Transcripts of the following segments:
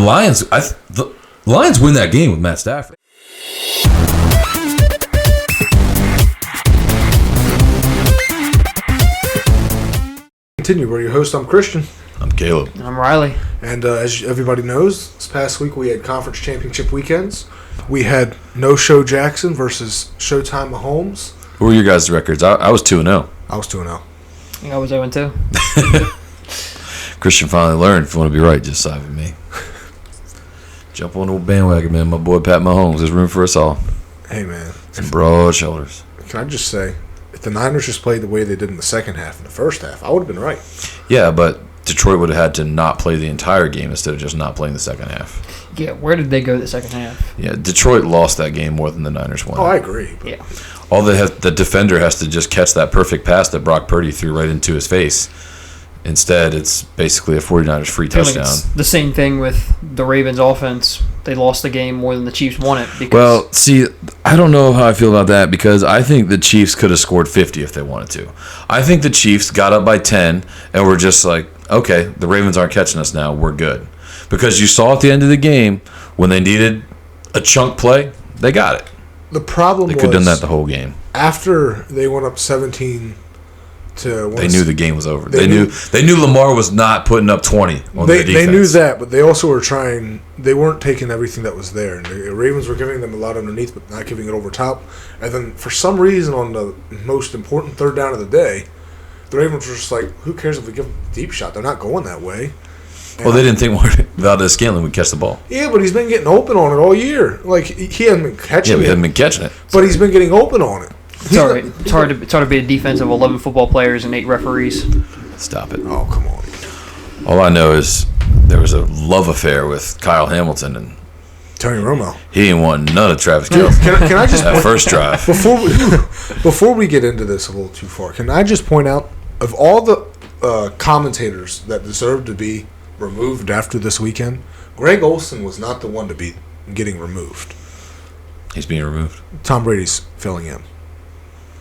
the Lions win that game with Matt Stafford. Continue. We're your host. I'm Christian. I'm Caleb. I'm Riley. And as everybody knows, this past week we had conference championship weekends. We had No-Show Jackson versus Showtime Mahomes. What were your guys' records? I was 2-0. I was 2-0. I think I was 0-2. Christian finally learned, if you want to be right, just side with me. Jump on the bandwagon, man. My boy Pat Mahomes. There's room for us all. Hey, man. Some broad shoulders. Can I just say, if the Niners just played the way they did in the second half and the first half, I would have been right. Yeah, but Detroit would have had to not play the entire game instead of just not playing the second half. Yeah, where did they go the second half? Yeah, Detroit lost that game more than the Niners won. Oh, I agree. But Yeah. All the defender has to just catch that perfect pass that Brock Purdy threw right into his face. Instead, it's basically a 49ers free I feel like touchdown. it's the same thing with the Ravens offense. They lost the game more than the Chiefs won it. Because Well, see, I don't know how I feel about that because I think the Chiefs could have scored 50 if they wanted to. I think the Chiefs got up by 10 and were just like, okay, the Ravens aren't catching us now. We're good. Because you saw at the end of the game, when they needed a chunk play, they got it. the problem They was could have done that the whole game. after they went up 17 to They knew the game was over. They They knew Lamar was not putting up 20 on their defense. They knew that, but they also were trying. They weren't taking everything that was there. And the Ravens were giving them a lot underneath, but not giving it over top. And then for some reason, on the most important third down of the day, the Ravens were just like, "Who cares if we give them a deep shot? They're not going that way." Well, they didn't think Valdez-Scantling would catch the ball. Yeah, but he's been getting open on it all year. Like he hasn't been catching Yeah, we it, hadn't been catching it. but he's been getting open on it. it's hard. It's hard to be a defense of 11 football players and 8 referees. Stop it. Oh, come on. All I know is there was a love affair with Kyle Hamilton, and Tony Romo. he didn't want none of Travis Kelce Can I just that first drive. before we get into this a little too far, can I just point out of all the commentators that deserve to be removed after this weekend, Greg Olson was not the one to be getting removed. He's being removed. Tom Brady's filling in,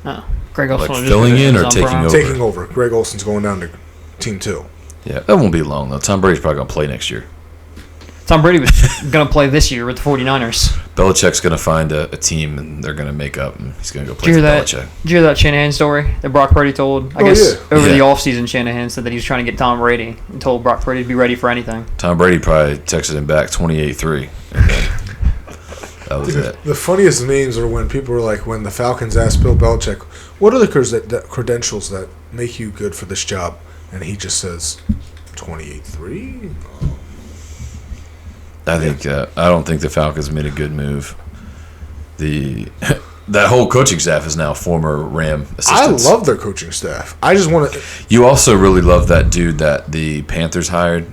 No, Greg Olson Like was just filling put in or Amazon taking Prime. over? taking over. Greg Olson's going down to Team 2. Yeah, that won't be long, though. Tom Brady's probably going to play next year. Tom Brady was going to play this year with the 49ers. Belichick's going to find a team, and they're going to make up, and he's going to go Did play you for hear that? Belichick. Did you hear that Shanahan story that Brock Purdy told? I Oh, guess yeah. over Yeah. the offseason, Shanahan said that he was trying to get Tom Brady and told Brock Purdy to be ready for anything. Tom Brady probably texted him back 28-3. And then that was it. The funniest memes are when people were like, when the Falcons asked Bill Belichick, "What are the credentials that make you good for this job?" And he just says, 28-3. I don't think the Falcons made a good move. That whole coaching staff is now former Ram I assistants. love their coaching staff. I just want to. You also really love that dude that the Panthers hired.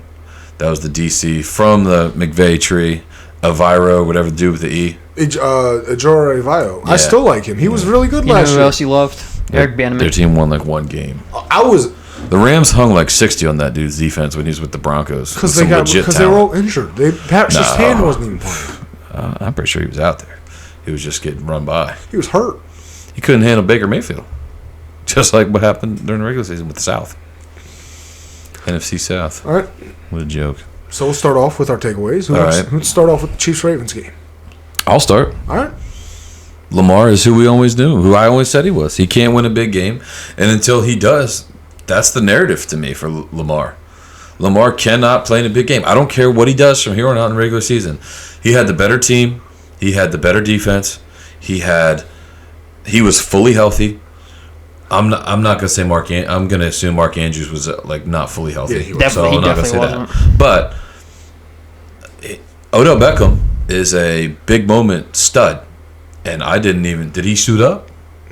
That was the DC from the McVay tree, Aviro, whatever the dude with the E. Ajoro Aviyo. I Yeah. still like him. He was really good You know last who year. else you loved? Eric Their Bannerman. team won like one game. I was The Rams hung like 60 on that dude's defense when he was with the Broncos. because Some legit they were talent. all injured. Pat Surtain wasn't even playing. I'm pretty sure he was out there. He was just getting run by. He was hurt. He couldn't handle Baker Mayfield. Just like what happened during the regular season with the South. NFC South. All right. What a joke. So we'll start off with our takeaways. All right. Let's start off with the Chiefs-Ravens game. I'll start. All right. Lamar is who we always knew, who I always said he was. He can't win a big game, and until he does, that's the narrative to me for Lamar. Lamar cannot play in a big game. I don't care what he does from here on out in the regular season. He had the better team. He had the better defense. He was fully healthy. I'm not gonna say I'm gonna assume Mark Andrews was like not fully healthy. Yeah, he was. Definitely, I'm not he gonna definitely say that. But Odell Beckham is a big moment stud, and did he suit up?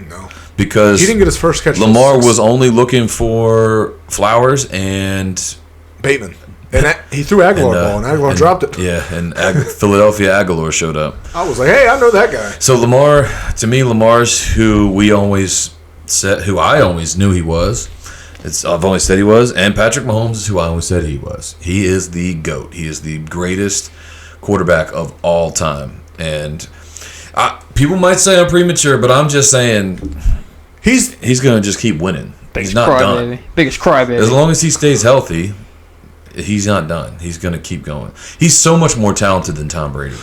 No. Because He didn't get his first catch. Lamar was only looking for Flowers and Bateman. And he threw Aguilar ball, and Aguilar dropped it. Yeah, and Philadelphia Aguilar showed up. I was like, hey, I know that guy. So Lamar, to me, Lamar's who I always knew he was. I've always said he was, and Patrick Mahomes is who I always said he was. He is the GOAT. He is the greatest quarterback of all time. And people might say I'm premature, but I'm just saying he's going to just keep winning. He's not done. Biggest crybaby. As long as he stays healthy, he's not done. He's going to keep going. He's so much more talented than Tom Brady.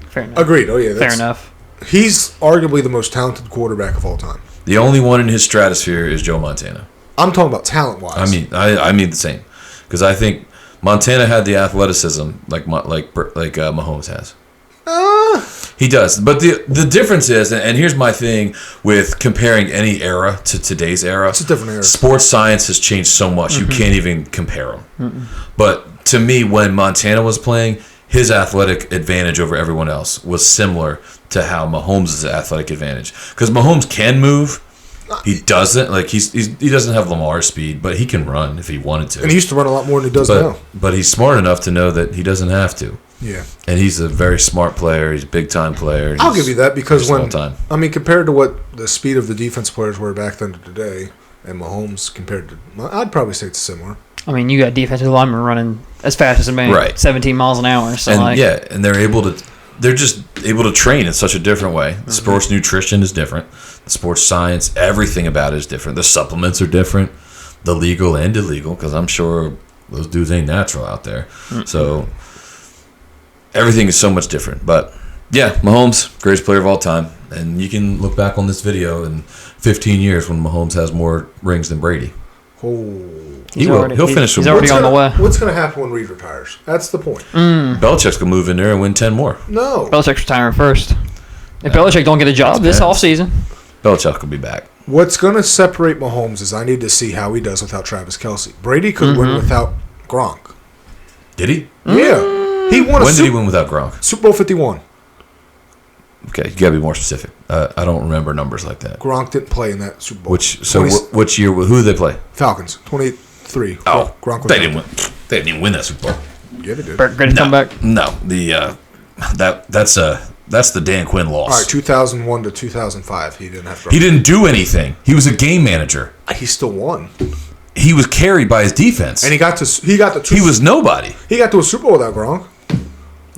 Fair enough. Agreed. Oh yeah, Fair enough. He's arguably the most talented quarterback of all time. The only one in his stratosphere is Joe Montana. I'm talking about talent wise. I mean the same, because I think Montana had the athleticism like Mahomes has. He does, but the difference is, and here's my thing with comparing any era to today's era. It's a different era. Sports science has changed so much you can't even compare them. But to me, when Montana was playing, his athletic advantage over everyone else was similar to how Mahomes' athletic advantage. Because Mahomes can move. He doesn't he doesn't have Lamar's speed, but he can run if he wanted to. And he used to run a lot more than he does now. But he's smart enough to know that he doesn't have to. Yeah. And he's a very smart player. He's a big time player. I'll give you that because compared to what the speed of the defense players were back then to today, and Mahomes compared to, I'd probably say it's similar. I mean, you got defensive linemen running as fast as a man, right? 17 miles an hour. So and they're just able to train in such a different way. The sports nutrition is different. The sports science, everything about it is different. The supplements are different. The legal and illegal, because I'm sure those dudes ain't natural out there. So everything is so much different. But yeah, Mahomes, greatest player of all time. And you can look back on this video in 15 years when Mahomes has more rings than Brady. Oh, He'll finish. He's already on the way. What's going to happen when Reed retires? That's the point. Belichick's going to move in there and win 10 more. No. Belichick's retiring first. If Belichick don't get a job this offseason, Belichick will be back. What's going to separate Mahomes is I need to see how he does without Travis Kelce. Brady could win without Gronk. Did he? Yeah. He won. When did he win without Gronk? Super Bowl 51. Okay, you got to be more specific. I don't remember numbers like that. Gronk didn't play in that Super Bowl. Which year? Who did they play? Falcons. 23. Oh, Gronk was they didn't win. They didn't even win that Super Bowl. Yeah, they did. great comeback. No, that's the Dan Quinn loss. All right, 2001 to 2005. He didn't have. He didn't do anything. He was a game manager. He still won. He was carried by his defense, and he got to. He was nobody. He got to a Super Bowl without Gronk.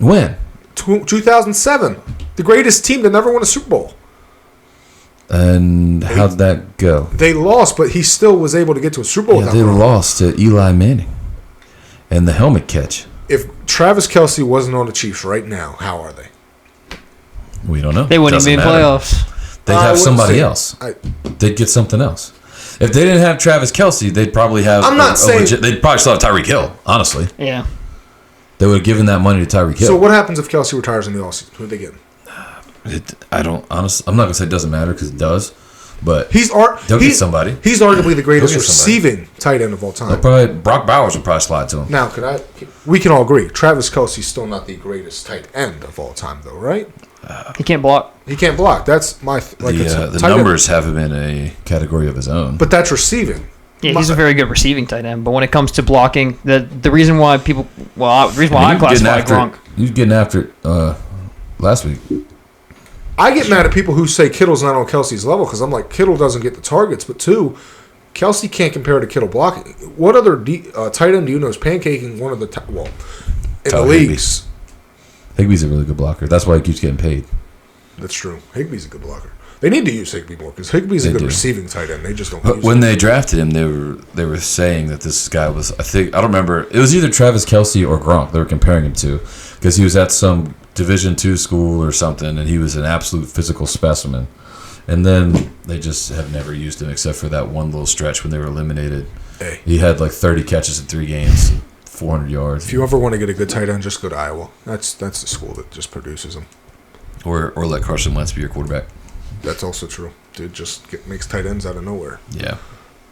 When? 2007. The greatest team that never won a Super Bowl. And how'd that go? They lost, but he still was able to get to a Super Bowl without Gronk. They Gronk. lost to Eli Manning and the helmet catch. If Travis Kelce wasn't on the Chiefs right now, how are they? We don't know. They wouldn't even be in playoffs. They'd have somebody else. They'd get something else. If they didn't have Travis Kelce, they'd probably have. I'm not saying they'd probably still have Tyreek Hill. Honestly, yeah. They would have given that money to Tyreek Hill. So what happens if Kelce retires in the offseason? Who do they get? I'm not gonna say it doesn't matter because it does, but they'll get somebody. He's arguably the greatest receiving tight end of all time. Brock Bowers would probably slide to him. Now, we can all agree Travis Kelce's still not the greatest tight end of all time, though, right? He can't block. He can't block. That's my the numbers have him in a category of his own. But that's receiving. Yeah, he's a very good receiving tight end. But when it comes to blocking, the reason why I classify Gronk. He was getting after it last week. I get mad at people who say Kittle's not on Kelce's level because I'm like, Kittle doesn't get the targets. But two, Kelce can't compare to Kittle blocking. What other tight end do you know is pancaking one of the in the leagues? Higbee's a really good blocker. That's why he keeps getting paid. That's true. Higbee's a good blocker. They need to use Higbee more because Higbee's a good receiving tight end. They just don't. But when they drafted him, they were saying that this guy was. I don't remember. It was either Travis Kelce or Gronk. They were comparing him to because he was at some Division II school or something, and he was an absolute physical specimen. And then they just have never used him except for that one little stretch when they were eliminated. Hey. He had like 30 catches in 3 games, 400 yards. If you ever want to get a good tight end, just go to Iowa. That's the school that just produces them. Or let Carson Wentz be your quarterback. That's also true. Dude just makes tight ends out of nowhere. Yeah.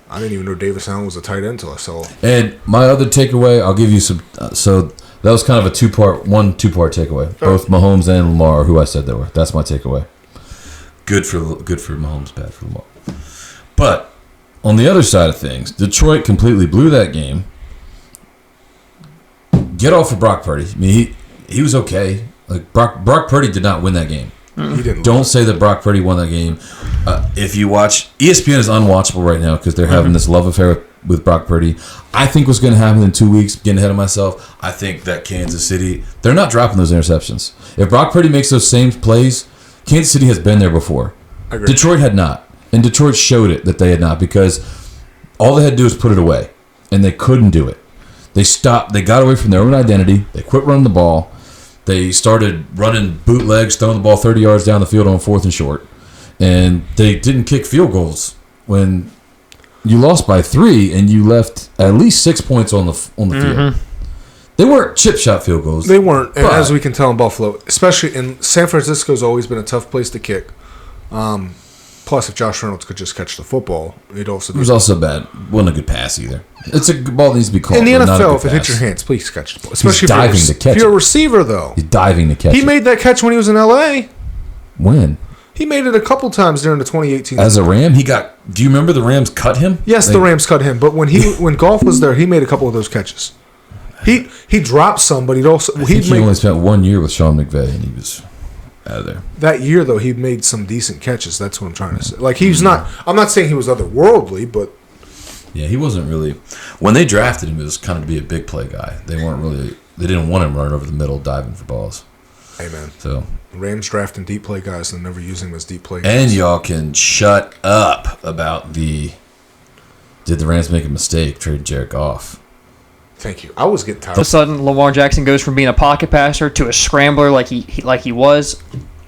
I didn't even know Davis Allen was a tight end until I saw him. And my other takeaway, I'll give you some. So that was kind of a two-part takeaway. Both Mahomes and Lamar, who I said they were. That's my takeaway. Good for Mahomes, bad for Lamar. But on the other side of things, Detroit completely blew that game. Get off of Brock Purdy. I mean, he was okay. Like Brock Purdy did not win that game. He didn't. Don't say that Brock Purdy won that game. If you watch, ESPN is unwatchable right now because they're having this love affair with Brock Purdy. I think what's going to happen in 2 weeks, getting ahead of myself, I think that Kansas City, they're not dropping those interceptions. If Brock Purdy makes those same plays, Kansas City has been there before. Detroit had not. And Detroit showed it that they had not because all they had to do was put it away. And they couldn't do it. They stopped. They got away from their own identity. They quit running the ball. They started running bootlegs, throwing the ball 30 yards down the field on 4th and short. And they didn't kick field goals when you lost by 3 and you left at least 6 points on the field. They weren't chip shot field goals. They weren't, and as we can tell in Buffalo, especially in San Francisco's always been a tough place to kick. Plus, if Josh Reynolds could just catch the football, it was also bad. Wasn't a good pass either. It's a ball that needs to be caught. In the NFL, if it hits your hands, please catch the ball. Especially if you're a receiver, though. He's diving to catch it. He made that catch when he was in L.A. When? He made it a couple times during the 2018 As a Ram, he got... Do you remember the Rams cut him? Yes, the Rams cut him. But when Goff was there, he made a couple of those catches. He dropped some, but he only spent 1 year with Sean McVay, and he was out of there. That year, though, he made some decent catches. That's what I'm trying to say. Like, he's not... I'm not saying he was otherworldly, but... Yeah, he wasn't really... When they drafted him, it was kind of to be a big play guy. They weren't really... They didn't want him running over the middle, diving for balls. Amen. So... Rams drafting deep play guys and never using them as deep play guys. And y'all can shut up about the... Did the Rams make a mistake trading Jared Goff? Thank you. I was getting tired. All of a sudden, Lamar Jackson goes from being a pocket passer to a scrambler like he was.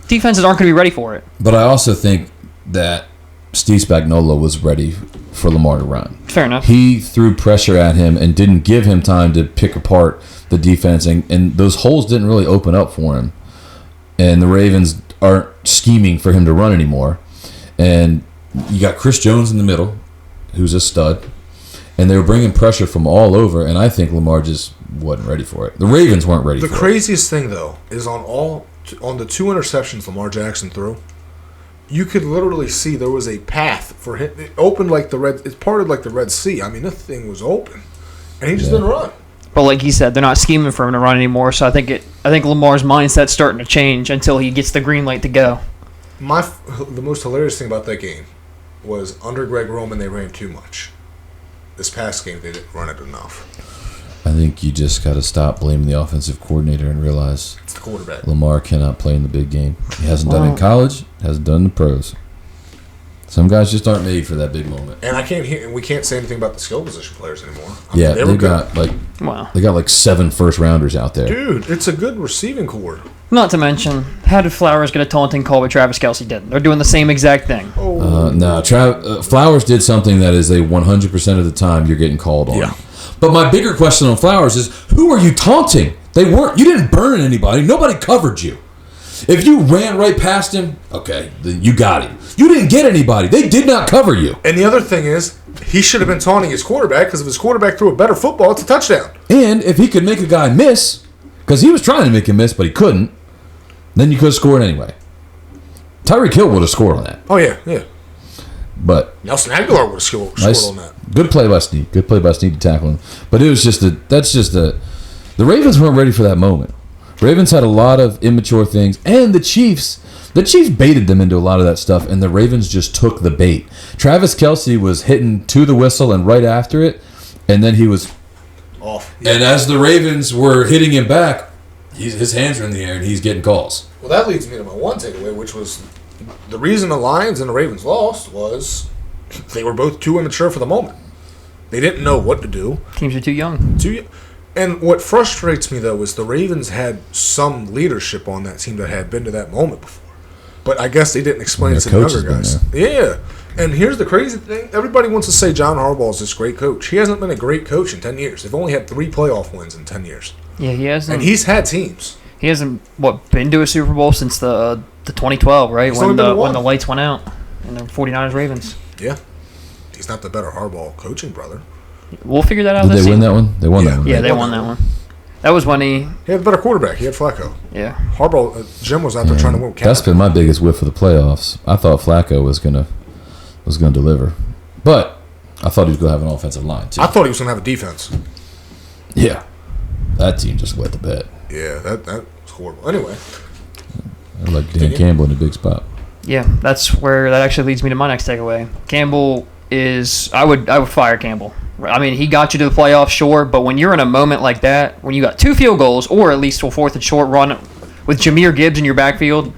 Defenses aren't going to be ready for it. But I also think that Steve Spagnuolo was ready for Lamar to run. Fair enough. He threw pressure at him and didn't give him time to pick apart the defense, and those holes didn't really open up for him. And the Ravens aren't scheming for him to run anymore. And you got Chris Jones in the middle, who's a stud. And they were bringing pressure from all over, and I think Lamar just wasn't ready for it. The Ravens weren't ready for it. The craziest thing, though, is on the 2 interceptions Lamar Jackson threw, you could literally see there was a path for him. It opened like it parted like the Red Sea. I mean, this thing was open, and he just didn't run. But like he said, they're not scheming for him to run anymore. So I think Lamar's mindset's starting to change until he gets the green light to go. The most hilarious thing about that game was under Greg Roman, they ran too much. This past game, they didn't run it enough. I think you just got to stop blaming the offensive coordinator and realize it's the quarterback. Lamar cannot play in the big game. He hasn't done it in college, hasn't done it in the pros. Some guys just aren't made for that big moment. And we can't say anything about the skill position players anymore. They got like 7 first-rounders out there. Dude, it's a good receiving core. Not to mention, how did Flowers get a taunting call, but Travis Kelce didn't? They're doing the same exact thing. Flowers did something that is a 100% of the time you're getting called on. Yeah. But my bigger question on Flowers is, who are you taunting? You didn't burn anybody. Nobody covered you. If you ran right past him, okay, then you got him. You didn't get anybody. They did not cover you. And the other thing is, he should have been taunting his quarterback, because if his quarterback threw a better football, it's a touchdown. And if he could make a guy miss, because he was trying to make him miss, but he couldn't, then you could have scored anyway. Tyreek Hill would have scored on that. Oh, yeah. But Nelson Aguilar would have scored on that. Good play by Snead. Good play by Snead to tackle him. But it was the Ravens weren't ready for that moment. Ravens had a lot of immature things, and the Chiefs baited them into a lot of that stuff, and the Ravens just took the bait. Travis Kelce was hitting to the whistle and right after it, and then he was off. Yeah. And as the Ravens were hitting him back, his hands are in the air, and he's getting calls. Well, that leads me to my one takeaway, which was the reason the Lions and the Ravens lost was they were both too immature for the moment. They didn't know what to do. Teams are too young. And what frustrates me, though, is the Ravens had some leadership on that team that had been to that moment before. But I guess they didn't explain it to the younger guys. Yeah. And here's the crazy thing. Everybody wants to say John Harbaugh is this great coach. He hasn't been a great coach in 10 years. They've only had 3 playoff wins in 10 years. Yeah, he hasn't. And he's had teams. He hasn't, been to a Super Bowl since the 2012, right? When the lights went out and the 49ers Ravens. Yeah. He's not the better Harbaugh coaching brother. We'll figure that out. Did they win that one? They won that one. Yeah, they won that one. That was when he had a better quarterback. He had Flacco. Yeah. Harbaugh, Jim was out there trying to win. That's been my biggest whiff for the playoffs. I thought Flacco was gonna deliver, but I thought he was gonna have an offensive line too. I thought he was gonna have a defense. Yeah, that team just wet the bed. Yeah, that was horrible. Anyway, I like Dan Campbell in a big spot. Yeah, that's where that actually leads me to my next takeaway. Campbell is I would fire Campbell. I mean, he got you to the playoffs, sure, but when you're in a moment like that, when you got 2 field goals or at least a 4th and short run with Jahmyr Gibbs in your backfield,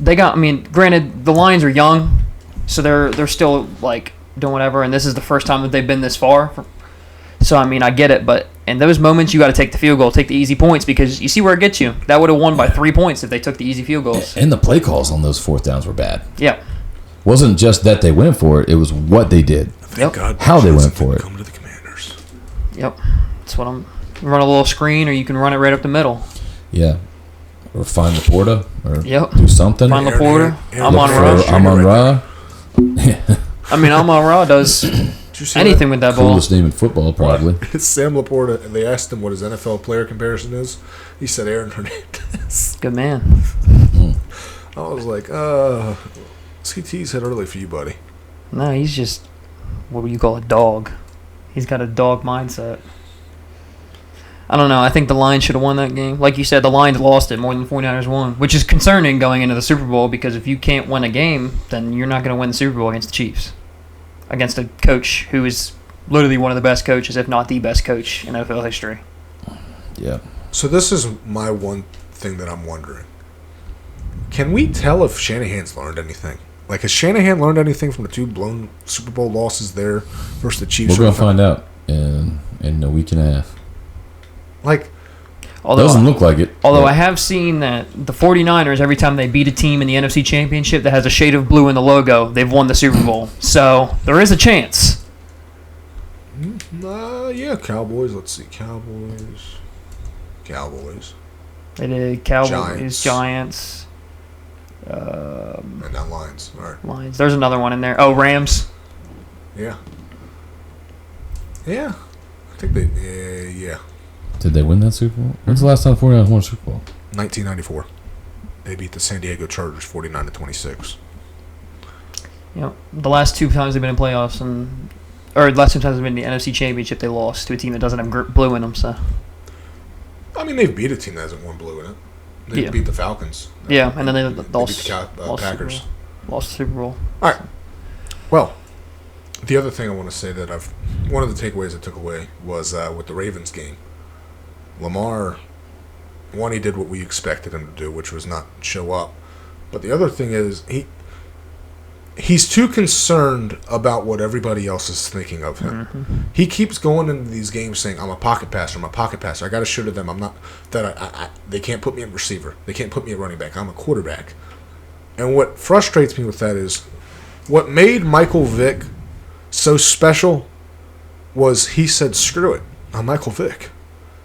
granted the Lions are young, so they're still like doing whatever, and this is the first time that they've been this far. So, I mean, I get it, but in those moments, you got to take the field goal, take the easy points, because you see where it gets you. That would have won by 3 points if they took the easy field goals. And the play calls on those fourth downs were bad. Yeah. Wasn't just that they went for it; it was what they did. Thank God. How they went Patriots for it. Come to the Commanders. Yep. That's what I'm. You run a little screen, or you can run it right up the middle. Yeah, or find Laporta, or Yep. do something. Find Laporta. Aaron Amon Rodgers. Ra. Amon Ra, I mean, Amon Ra does Did you see anything with that ball. coolest name in football, probably. that? It's Sam Laporta, and they asked him what his NFL player comparison is. He said Aaron Hernandez. Good man. I was like, CT's hit early for you, buddy. No, he's just what would you call a dog? He's got a dog mindset. I don't know. I think the Lions should have won that game. Like you said, the Lions lost it more than the 49ers won, which is concerning going into the Super Bowl because if you can't win a game, then you're not going to win the Super Bowl against the Chiefs. Against a coach who is literally one of the best coaches, if not the best coach in NFL history. Yeah. So this is my one thing that I'm wondering. Can we tell if Shanahan's learned anything? Like, has Shanahan learned anything from the 2 blown Super Bowl losses there versus the Chiefs? We're going to find out in a week and a half. Like, Doesn't look like it. Although but I have seen that the 49ers, every time they beat a team in the NFC Championship that has a shade of blue in the logo, they've won the Super Bowl. So there is a chance. yeah, Cowboys. Let's see, Cowboys. They did Cowboys, Giants, And now Lions. All right. Lions. There's another one in there. Oh, Rams. Yeah. Yeah. I think they. Yeah. Did they win that Super Bowl? When's the last time the 49ers won a Super Bowl? 1994. They beat the San Diego Chargers 49-26. Yep. The last 2 times they've been in playoffs, or the last 2 times they've been in the NFC Championship, they lost to a team that doesn't have blue in them. So. I mean, they've beat a team that hasn't won blue in it. They Yeah. beat the Falcons. Yeah, and then they They lost, beat the lost Packers. Super Bowl. Lost the Super Bowl. All right. Well, the other thing I want to say that one of the takeaways I took away was with the Ravens game. Lamar, one, he did what we expected him to do, which was not show up. But the other thing is he's too concerned about what everybody else is thinking of him. Mm-hmm. He keeps going into these games saying, "I'm a pocket passer. I'm a pocket passer. I got to show to them I'm not that they can't put me in receiver. They can't put me at running back. I'm a quarterback." And what frustrates me with that is what made Michael Vick so special was he said, "Screw it. I'm Michael Vick."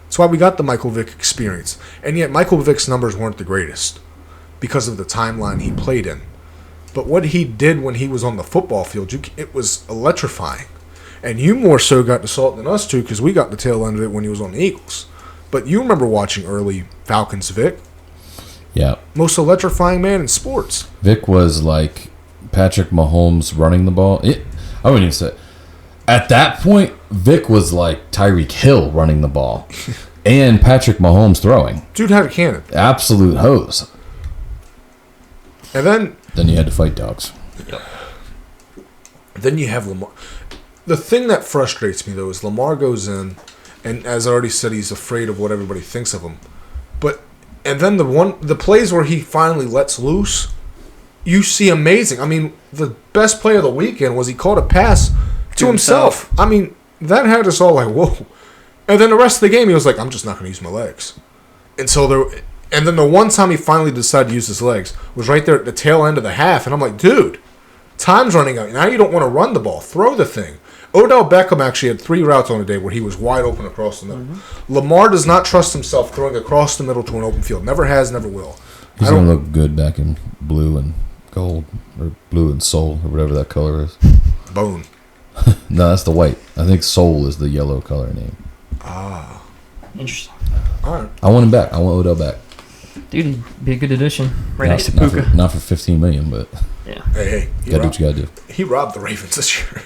That's why we got the Michael Vick experience. And yet Michael Vick's numbers weren't the greatest because of the timeline he played in. But what he did when he was on the football field, it was electrifying. And you more so got to saw it than us two because we got the tail end of it when he was on the Eagles. But you remember watching early Falcons Vick. Yeah. Most electrifying man in sports. Vic was like Patrick Mahomes running the ball. I wouldn't even say. At that point, Vic was like Tyreek Hill running the ball. And Patrick Mahomes throwing. Dude had a cannon. Absolute hose. And then you had to fight dogs. Then you have Lamar. The thing that frustrates me, though, is Lamar goes in, and as I already said, he's afraid of what everybody thinks of him. And then the plays where he finally lets loose, you see amazing. I mean, the best play of the weekend was he caught a pass to himself. I mean, that had us all like, whoa. And then the rest of the game, he was like, I'm just not going to use my legs. And then the one time he finally decided to use his legs was right there at the tail end of the half. And I'm like, dude, time's running out. Now you don't want to run the ball. Throw the thing. Odell Beckham actually had 3 routes on a day where he was wide open across the middle. Mm-hmm. Lamar does not trust himself throwing across the middle to an open field. Never has, never will. He's going to look good back in blue and gold, or blue and soul, or whatever that color is. Bone. No, that's the white. I think soul is the yellow color name. Ah. Interesting. All right. I want him back. I want Odell back. Dude, he'd be a good addition. Right next to Not Puka. not for $15 million, but Yeah. Hey. gotta do what you gotta do. He robbed the Ravens this year.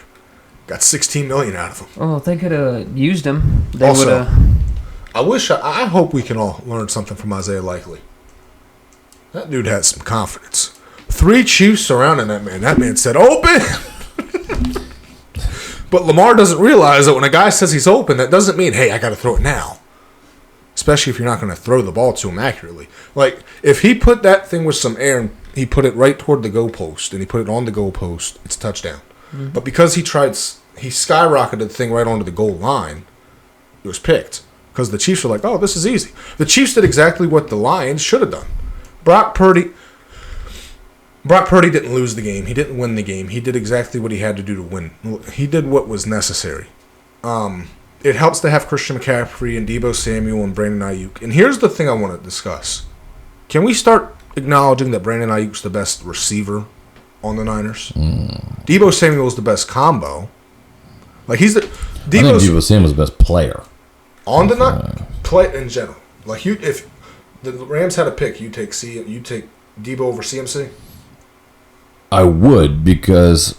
Got $16 million out of them. Oh, if they could have used him, they would Also, have. I hope we can all learn something from Isaiah Likely. That dude had some confidence. 3 Chiefs surrounding that man. That man said, "Open!" But Lamar doesn't realize that when a guy says he's open, that doesn't mean, hey, I got to throw it now. Especially if you're not going to throw the ball to him accurately. Like, if he put that thing with some air and he put it right toward the goalpost and he put it on the goalpost, it's a touchdown. Mm-hmm. But because he skyrocketed the thing right onto the goal line, it was picked because the Chiefs were like, "Oh, this is easy." The Chiefs did exactly what the Lions should have done. Brock Purdy didn't lose the game. He didn't win the game. He did exactly what he had to do to win. He did what was necessary. It helps to have Christian McCaffrey and Deebo Samuel and Brandon Ayuk. And here's the thing I want to discuss. Can we start acknowledging that Brandon Ayuk's the best receiver on the Niners? Deebo Samuel is the best combo. Like I think Deebo Samuel's the best player. On the night, play in general. Like if the Rams had a pick, you take Deebo over CMC. I would, because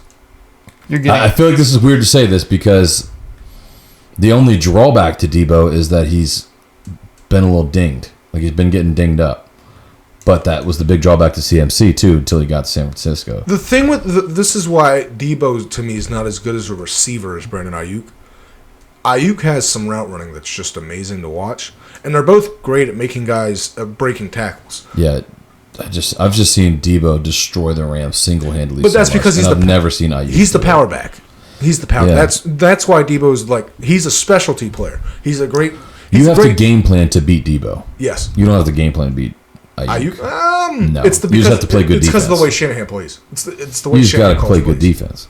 You're getting I feel like this is weird to say this, because the only drawback to Deebo is that he's been a little dinged. Like, he's been getting dinged up. But that was the big drawback to CMC, too, until he got to San Francisco. The thing with this is why Deebo, to me, is not as good as a receiver as Brandon Ayuk. Ayuk has some route running that's just amazing to watch. And they're both great at making guys breaking tackles. Yeah, I've just seen Deebo destroy the Rams single-handedly. But that's because I've never seen Ayuk. He's the power back. He's the power. Yeah. That's why Debo's he's a specialty player. He's a great. You have to game plan to beat Deebo. Yes. You don't have to game plan to beat Ayuk. No. You just have to play good It's because of defense. the way Shanahan plays. It's the way You just got Shanahan to calls play good plays. defense.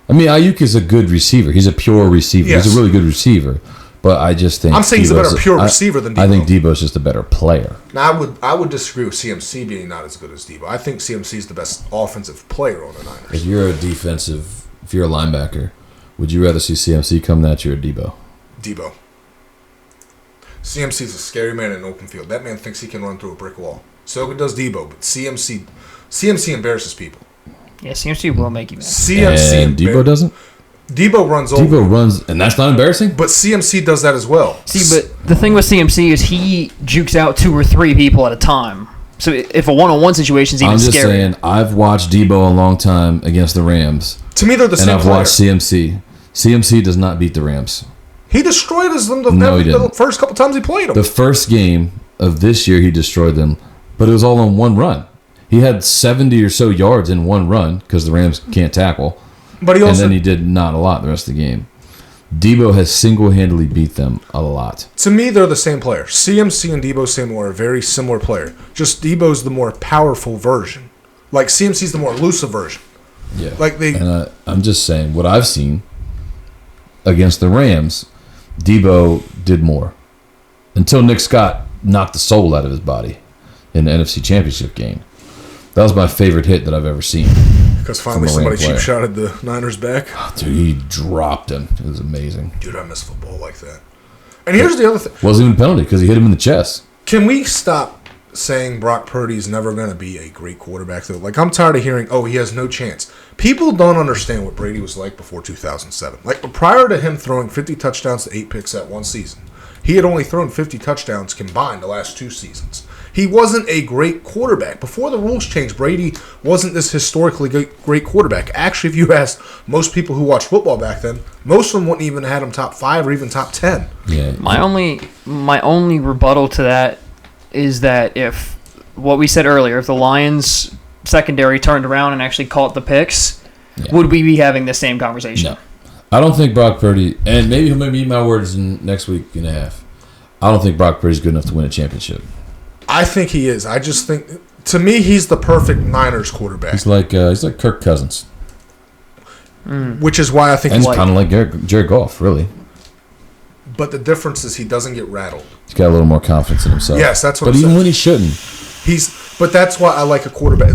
I mean, Ayuk is a good receiver. He's a pure receiver. Yes. He's a really good receiver. But I just think I'm saying he's a better pure receiver than Deebo. I think Deebo's just a better player. Now, I would disagree with CMC being not as good as Deebo. I think CMC is the best offensive player on the Niners. If you're a linebacker, would you rather see CMC come at you or Deebo? Deebo. CMC is a scary man in an open field. That man thinks he can run through a brick wall. So does Deebo, but CMC embarrasses people. Yeah, CMC will make you mad. CMC And Deebo doesn't? Deebo runs over. Deebo runs, and that's not embarrassing? But CMC does that as well. See, but the thing with CMC is he jukes out 2 or 3 people at a time. So if a one-on-one situation is even I'm just scary. saying, I've watched Deebo a long time against the Rams, To me, they're the and same I've player. watched CMC. CMC does not beat the Rams. He destroyed them No, he the didn't. first couple times he played them. The first game of this year, he destroyed them, but it was all on one run. He had 70 or so yards in one run because the Rams can't tackle. But he And also, then he did not a lot the rest of the game. Deebo has single-handedly beat them a lot. to me, they're the same player. CMC and Deebo Samuel are a very similar player. Just Debo's the more powerful version. Like CMC's the more elusive version. Yeah. And I'm just saying, what I've seen against the Rams, Deebo did more. Until Nick Scott knocked the soul out of his body in the NFC Championship game. That was my favorite hit that I've ever seen. because finally from a somebody Ram player. cheap shotted the Niners back. Dude, he dropped him. It was amazing. Dude, I miss football like that. And here's the other thing. Wasn't even a penalty because he hit him in the chest. Can we stop saying Brock Purdy's never going to be a great quarterback, though? Like, I'm tired of hearing, oh, he has no chance. People don't understand what Brady was like before 2007. Like, prior to him throwing 50 touchdowns to 8 picks that one season, he had only thrown 50 touchdowns combined the last 2 seasons. He wasn't a great quarterback. Before the rules changed, Brady wasn't this historically great quarterback. Actually, if you asked most people who watched football back then, most of them wouldn't even have had him top 5 or even top 10. Yeah. My only rebuttal to that is that if what we said earlier, if the Lions secondary turned around and actually caught the picks, would we be having the same conversation? No. I don't think Brock Purdy, and maybe he'll eat my words in next week and a half. I don't think Brock Purdy's good enough to win a championship. I think he is. I just think, to me, he's the perfect Niners quarterback. He's like Kirk Cousins, Which is why I think and he's he's kind of like Jared Goff, really. But the difference is he doesn't get rattled. He's got a little more confidence in himself. Yes, that's what But I'm even saying. when he shouldn't, But that's why I like a quarterback.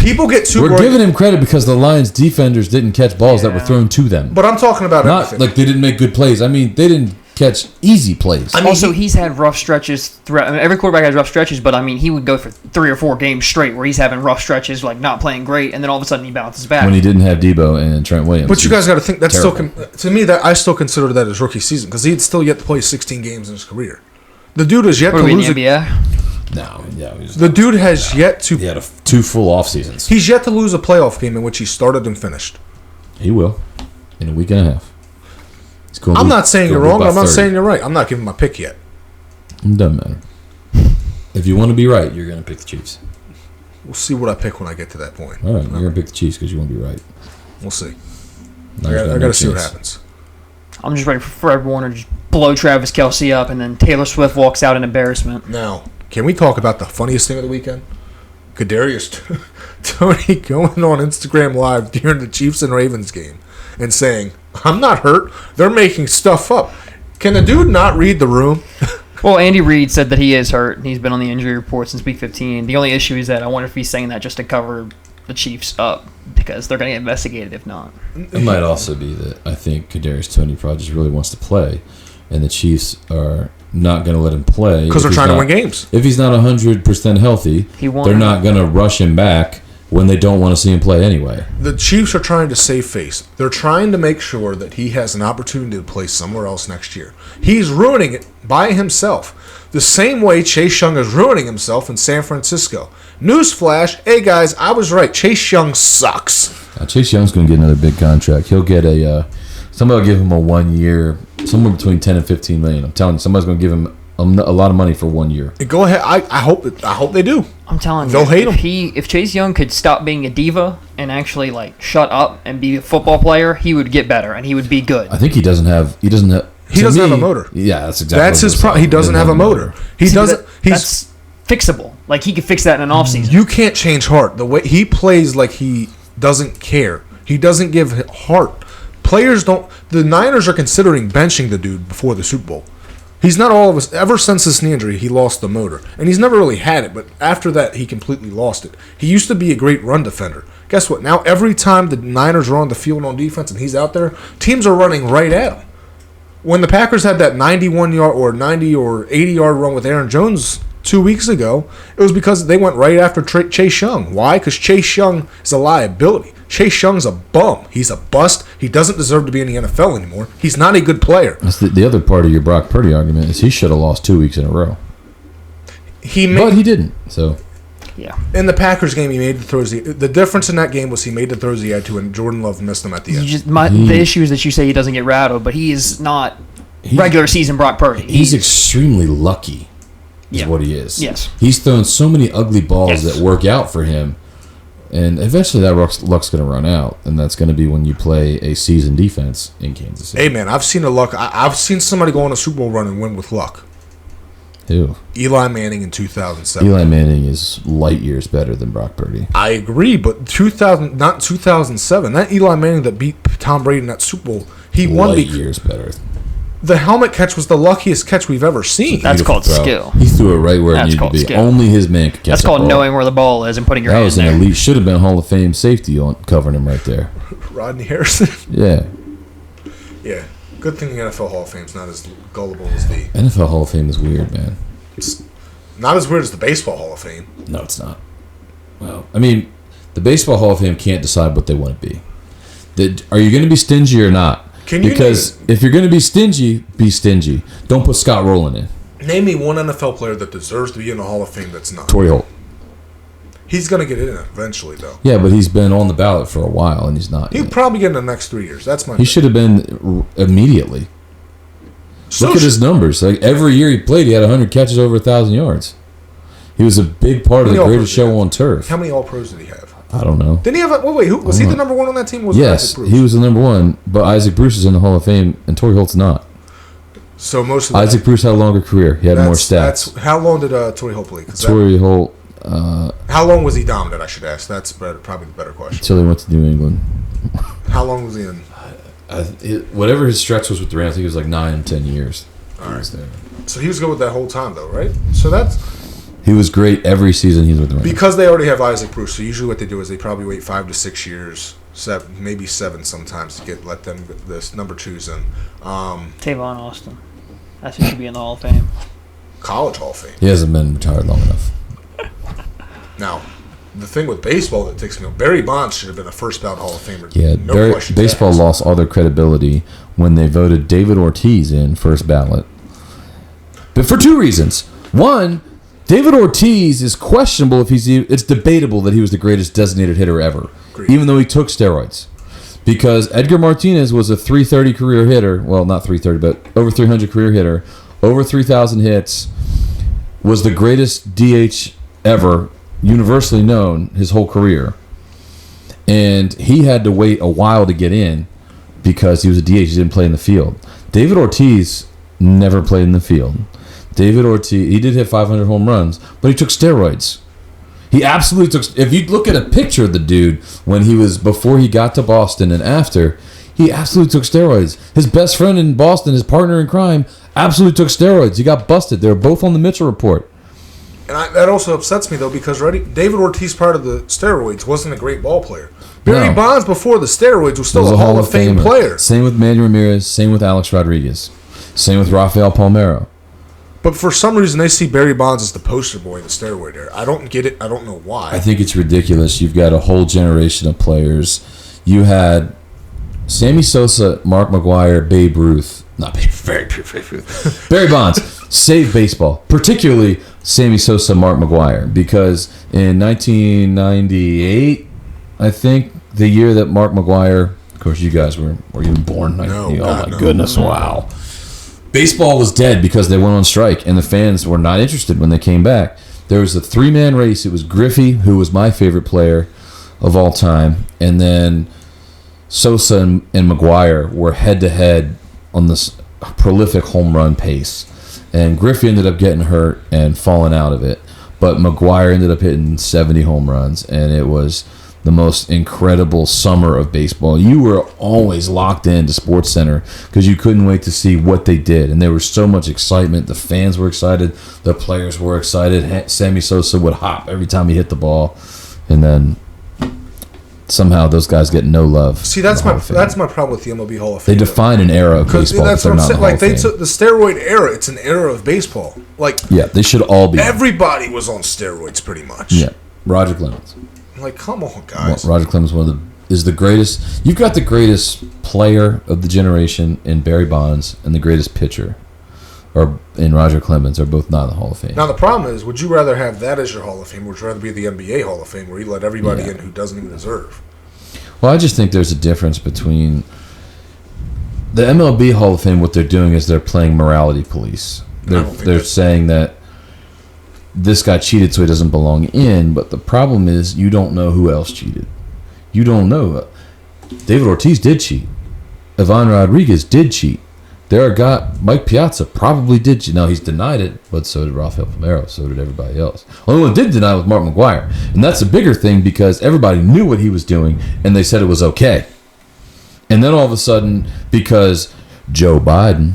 People get too. We're giving him credit because the Lions defenders didn't catch balls that were thrown to them. But I'm talking about Not everything. like they didn't make good plays. I mean, they didn't catch easy plays. I mean, Also, he's had rough stretches throughout. I mean, every quarterback has rough stretches, but I mean, he would go for 3 or 4 games straight where he's having rough stretches, like not playing great, and then all of a sudden he bounces back. when he didn't have Debo and Trent Williams. But you guys got to think that's Terrible. still to me that I still consider that his rookie season because he had still yet to play 16 games in his career. The dude has yet What to are we in lose. the NBA? No, yeah, The dude has yet to. he had 2 full off seasons. He's yet to lose a playoff game in which he started and finished. He will in a week and a half. He's gonna I'm lose- not saying gonna you're lose wrong. by I'm not 30. saying you're right. I'm not giving my pick yet. It doesn't matter. If you want to be right, you're going to pick the Chiefs. We'll see what I pick when I get to that point. All right, you're going to pick the Chiefs because you want to be right. We'll see. Niners I got got no to see what chance. happens. I'm just ready for Fred Warner to just blow Travis Kelce up, and then Taylor Swift walks out in embarrassment. Now, can we talk about the funniest thing of the weekend? Kadarius Tony going on Instagram Live during the Chiefs and Ravens game and saying, "I'm not hurt. They're making stuff up." Can the dude not read the room? Well, Andy Reid said that he is hurt. He's been on the injury report since week 15. The only issue is that I wonder if he's saying that just to cover the Chiefs up because they're going to get investigated if not. It might also be that I think Kadarius Toney probably just really wants to play, and the Chiefs are not going to let him play Because they're if he's trying to not- win games. If he's not 100% healthy, He won. they're not going to rush him back when they don't want to see him play anyway. The Chiefs are trying to save face. They're trying to make sure that he has an opportunity to play somewhere else next year. He's ruining it by himself. The same way Chase Young is ruining himself in San Francisco. Newsflash, hey guys, I was right. Chase Young sucks. Chase Young's going to get another big contract. He'll get somebody will give him a 1 year, somewhere between 10 and 15 million. I'm telling you, somebody's going to give him a lot of money for 1 year. Go ahead. I hope they do. I'm telling They'll you, hate if Chase Young could stop being a diva and actually like shut up and be a football player, he would get better and he would be good. I think he doesn't have a motor. Yeah, that's exactly. That's his problem. He doesn't have a motor. He See, doesn't. That's fixable. Like he could fix that in an offseason. You can't change heart. The way he plays, like he doesn't care. He doesn't give heart. Players don't. The Niners are considering benching the dude before the Super Bowl. He's not all of us. Ever since his knee injury, he lost the motor, and he's never really had it. But after that, he completely lost it. He used to be a great run defender. Guess what? Now every time the Niners are on the field on defense and he's out there, teams are running right at him. When the Packers had that 91-yard or 90 or 80-yard run with Aaron Jones 2 weeks ago, it was because they went right after Chase Young. Why? Because Chase Young is a liability. Chase Young's a bum. He's a bust. He doesn't deserve to be in the NFL anymore. He's not a good player. That's the other part of your Brock Purdy argument is he should have lost 2 weeks in a row. But he didn't. So Yeah. in the Packers game, he made the throws. The difference in that game was he made the throws he had to, and Jordan Love missed them at the end. The issue is that you say he doesn't get rattled, but he is not regular season Brock Purdy. He's extremely lucky. Is Yeah. what he is. Yes. He's thrown so many ugly balls Yes. that work out for him, and eventually that luck's going to run out, and that's going to be when you play a seasoned defense in Kansas City. Hey man, I've seen I've seen somebody go on a Super Bowl run and win with luck. Who? Eli Manning in 2007. Eli Manning is light years better than Brock Purdy. I agree, but 2007. That Eli Manning that beat Tom Brady in that Super Bowl, he won. Light years better. The helmet catch was the luckiest catch we've ever seen. That's Beautiful called throw. skill. He threw it right where it That's needed to called be. skill. Only his man could catch That's that called ball. knowing where the ball is and putting your That hand was an there. elite. Should have been Hall of Fame safety on covering him right there. Rodney Harrison. Yeah. Yeah. Good thing the NFL Hall of Fame's not as gullible as the. NFL Hall of Fame is weird, man. It's not as weird as the Baseball Hall of Fame. No, it's not. Well, I mean, the Baseball Hall of Fame can't decide what they want to be. Are you going to be stingy or not? Because if you're going to be stingy, be stingy. Don't put Scott Rowland in. Name me one NFL player that deserves to be in the Hall of Fame that's not. Torrey Holt. He's going to get in eventually, though. Yeah, but he's been on the ballot for a while, and he's not. He'll yet. probably get in the next 3 years. That's my. He should have been immediately. So Look at his numbers. Like every year he played, he had 100 catches over 1,000 yards. He was a big part of the greatest show on turf. How many All Pros did he have? I don't know. Didn't he have? Wait, who was he the number one on that team? Was it Yes, Isaac Bruce? he was the number one, but Isaac Bruce is in the Hall of Fame, and Torrey Holt's not. So most of Isaac Bruce had a longer career. He had more stats. That's how long did Torrey Holt play? Torrey Holt, How long was he dominant? I should ask. That's probably the better question. until he went to New England. How long was he in? Whatever his stretch was with the Rams, I think it was like 9 10 years. All right. So he was good with that whole time, though, right? So that's He was great every season he was with the Rams. because they already have Isaac Bruce. So usually what they do is they probably wait 5 to 6 years, maybe 7 sometimes to let them this number twos in. Tavon Austin. That's who should be in the Hall of Fame. College Hall of Fame. He hasn't been retired long enough. Now, the thing with baseball that takes me, Barry Bonds should have been a first ballot Hall of Famer. Yeah, no question. baseball lost all their credibility when they voted David Ortiz in first ballot. But for 2 reasons. One, David Ortiz is questionable if it's debatable that he was the greatest designated hitter ever, Agreed. even though he took steroids. Because Edgar Martinez was a 330 career hitter. Well, not 330, but over 300 career hitter. Over 3,000 hits. Was the greatest DH ever, universally known his whole career. And he had to wait a while to get in because he was a DH. He didn't play in the field. David Ortiz never played in the field. David Ortiz, he did hit 500 home runs, but he took steroids. He absolutely took. If you look at a picture of the dude when he was before he got to Boston and after, he absolutely took steroids. His best friend in Boston, his partner in crime, absolutely took steroids. He got busted. They were both on the Mitchell report. And that also upsets me, though, because David Ortiz, prior to the steroids, wasn't a great ball player. Barry No. Bonds, before the steroids, was still Was a Hall of Fame Famer. player. Same with Manny Ramirez. Same with Alex Rodriguez. Same with Rafael Palmeiro. But for some reason, they see Barry Bonds as the poster boy in the steroid era. I don't get it. I don't know why. I think it's ridiculous. You've got a whole generation of players. You had Sammy Sosa, Mark McGwire, Babe Ruth. Not Babe Ruth. Barry Bonds saved baseball, particularly Sammy Sosa, Mark McGwire, because in 1998, I think, the year that Mark McGwire, of course, you guys were even born. No, oh God, my no. goodness, wow. Baseball was dead because they went on strike, and the fans were not interested when they came back. There was a three-man race. It was Griffey, who was my favorite player of all time, and then Sosa and McGwire were head-to-head on this prolific home run pace. And Griffey ended up getting hurt and falling out of it, but McGwire ended up hitting 70 home runs, and it was the most incredible summer of baseball. You were always locked into SportsCenter because you couldn't wait to see what they did, and there was so much excitement. The fans were excited, the players were excited. Sammy Sosa would hop every time he hit the ball, and then somehow those guys get no love. See, in that's the Hall of Fame. my problem with the MLB Hall of They Fame. define an era of Because baseball, but that's they're what I'm not in saying. the Hall Like, of they Fame. took the steroid era. It's an era of baseball. Like, Yeah, they should all be. everybody was on steroids, pretty much. Yeah, Roger Clemens. Like, come on, guys. Roger Clemens is the greatest. You've got the greatest player of the generation in Barry Bonds, and the greatest pitcher, or in Roger Clemens, are both not in the Hall of Fame. Now, the problem is, would you rather have that as your Hall of Fame, or would you rather be the NBA Hall of Fame, where you let everybody Yeah. in who doesn't even deserve? Well, I just think there's a difference between the MLB Hall of Fame. What they're doing is they're playing morality police. They're don't think they're that's- saying that this guy cheated, so he doesn't belong in. But the problem is, you don't know who else cheated. You don't know. David Ortiz did cheat. Ivan Rodriguez did cheat. Mike Piazza probably did cheat. Now, he's denied it, but so did Rafael Palmeiro. So did everybody else. Only one did deny was Mark McGwire. And that's a bigger thing because everybody knew what he was doing, and they said it was okay. And then all of a sudden, because Joe Biden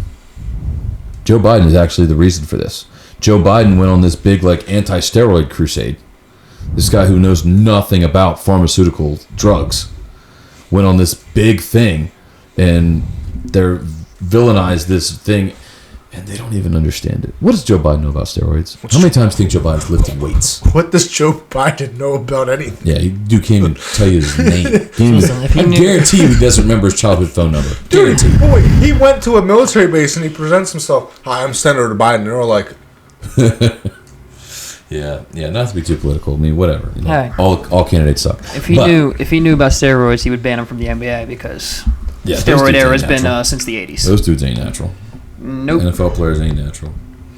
is actually the reason for this. Joe Biden went on this big anti-steroid crusade. This guy who knows nothing about pharmaceutical drugs went on this big thing, and they're villainized this thing, and they don't even understand it. What does Joe Biden know about steroids? How many times do you think Joe Biden's lifted weights? What does Joe Biden know about anything? Yeah, can't even tell you his name. Listen, if he I knew- guarantee you he doesn't remember his childhood phone number. Dude, Guarantee. boy, he went to a military base and he presents himself. Hi, I'm Senator Biden. And they're all like, Yeah, not to be too political. I mean, whatever. You know, Hey. all candidates suck. If he knew about steroids, he would ban him from the NBA because Yeah, those steroid dudes era ain't has been natural. since the 80s. Those dudes ain't natural. Nope. NFL players ain't natural.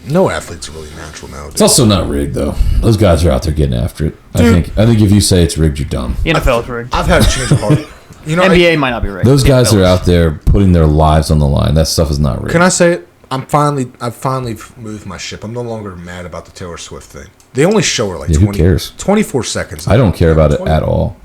no athletes are really natural nowadays. It's also not rigged though. Those guys are out there getting after it. Dude. I think if you say it's rigged, you're dumb. The NFL is rigged. I've had a change of heart. You know, NBA might not be rigged. Those guys NFL are is. out there putting their lives on the line. That stuff is not rigged. Can I say it? I've finally moved my ship. I'm no longer mad about the Taylor Swift thing. They only show her like Yeah, who cares? 24 seconds. I don't care about it at all.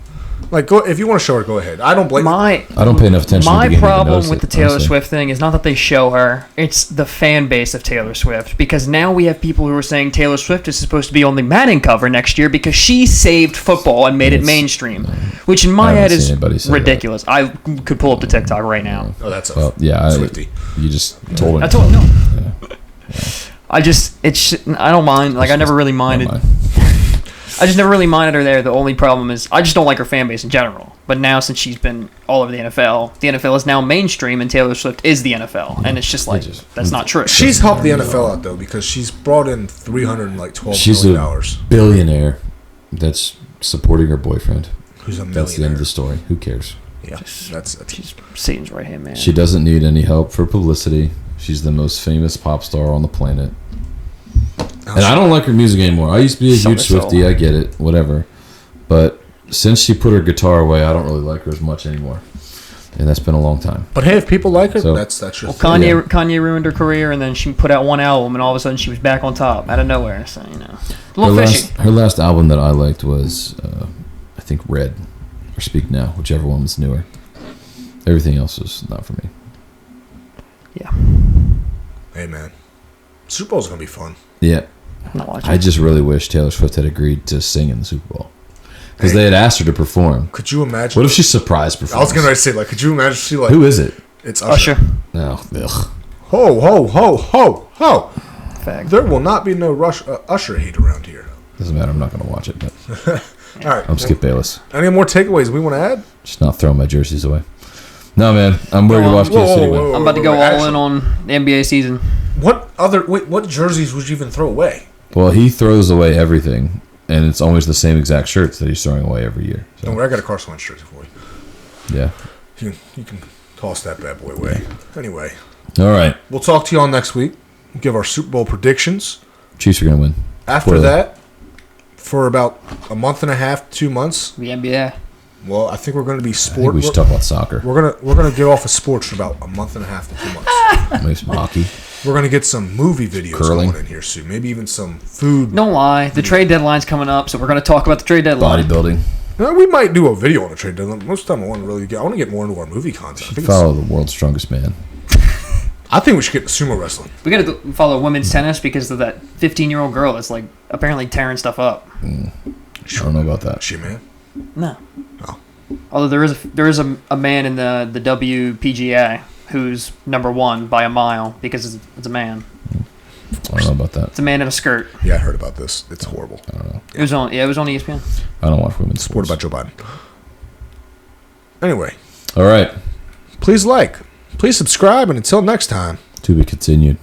Like, go if you want to show her, go ahead. I don't blame. My I don't pay enough attention. My to even problem notice with it, the Taylor honestly. Swift thing is not that they show her, it's the fan base of Taylor Swift. Because now we have people who are saying Taylor Swift is supposed to be on the Madden cover next year because she saved football and made it It's- mainstream. Which in my I haven't head seen is anybody say ridiculous. I could pull up the TikTok right now. Oh, that's a Well, yeah, Swiftie. you just told him. I told no. I don't mind. Like I never really minded. Never mind. I just never really minded her there. The only problem is I just don't like her fan base in general. But now since she's been all over the NFL is now mainstream and Taylor Swift is the NFL, and it's just like that's not true. She's helped the NFL out though because she's brought in $312 She's million a dollars. billionaire that's supporting her boyfriend. Who's a That's the end millionaire? of the story. Who cares? Yeah, that's She's Satan's right hand man. She doesn't need any help for publicity. She's the most famous pop star on the planet. And I don't like her music anymore. I used to be a Some huge of it's Swiftie. I get it. Whatever. But since she put her guitar away, I don't really like her as much anymore. and that's been a long time. But hey, if people like her, So- that's your Well, thing. Kanye ruined her career, and then she put out one album, and all of a sudden she was back on top out of nowhere. So a little fishy. Her last album that I liked was, I think, Red or Speak Now, whichever one was newer. Everything else was not for me. Yeah, Hey man, Super Bowl's gonna be fun. Yeah, I'm not watching. I just really wish Taylor Swift had agreed to sing in the Super Bowl because they had asked her to perform. Could you imagine? What if she surprise I was performs? gonna say, like, could you imagine she like? Who is it? It's Usher. Usher. No, ugh. Ho ho ho ho ho! Fact. There will not be no Usher hate around here. Doesn't matter. I'm not going to watch it. But All right. I'm Skip Bayless. Any more takeaways we want to add? Just not throwing my jerseys away. No, man. I'm ready to watch Kansas City win. I'm about to go all Actually, in on the NBA season. What jerseys would you even throw away? Well, he throws away everything, and it's always the same exact shirts that he's throwing away every year. Don't So, worry, I got a Carson Wentz jersey for you. yeah. You can toss that bad boy away. Anyway, All right. we'll talk to you all next week. We'll give our Super Bowl predictions. Chiefs are going to win. After Spoiler. that, for about a month and a half, 2 months, The NBA. well, I think we're going to be I think sport. we should talk about soccer. We're gonna get off of sports for about a month and a half to 2 months. Maybe some hockey. We're gonna get some movie videos Curling. going in here soon. Maybe even some food. Don't lie. The trade deadline's coming up, so we're going to talk about the trade deadline. Bodybuilding. We might do a video on the trade deadline. Most of the time, I want to get more into our movie content. Follow the world's strongest man. I think we should get to sumo wrestling. We got to follow women's tennis because of that 15-year-old girl that's like apparently tearing stuff up. I don't know about that. She man. No. Oh. Although there is a man in the WPGA who's number one by a mile because it's a man. I don't know about that. It's a man in a skirt. Yeah, I heard about this. It's horrible. It was on ESPN. I don't watch women's Supported sports. by Joe Biden. Anyway, All right. please subscribe, and until next time. To be continued.